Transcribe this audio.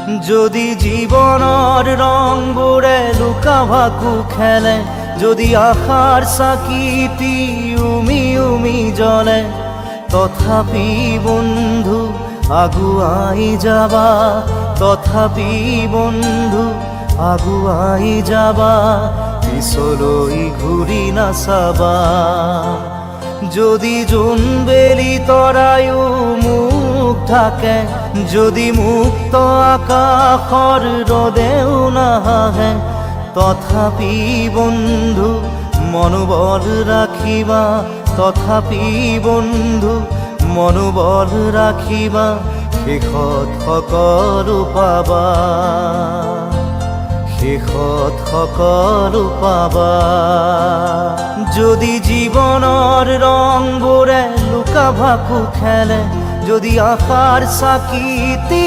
যদি জীবনৰ ৰংবোৰে লুকা ভাকু খেলে, যদি আশাৰ চাকিটি উমি উমি জ্বলে, তথাপি বন্ধু আগুৱাই যাবা, তথাপি বন্ধু আগুৱাই যাবা, পিছলৈ ঘূৰি নাচাবা। যদি জোনবেলি তৰায়ো মুখ ঢাকে, যদি মুক্ত আকাশৰ ৰদেও নাহে, তথাপি বন্ধু মনোবল ৰাখিবা, তথাপি বন্ধু মনোবল ৰাখিবা, শেষত সকলো পাবা, শেষত সকলো পাবা। যদি জীৱনৰ ৰংবোৰে লুকা ভাকু খেলে, যদি আশাৰ চাকিটি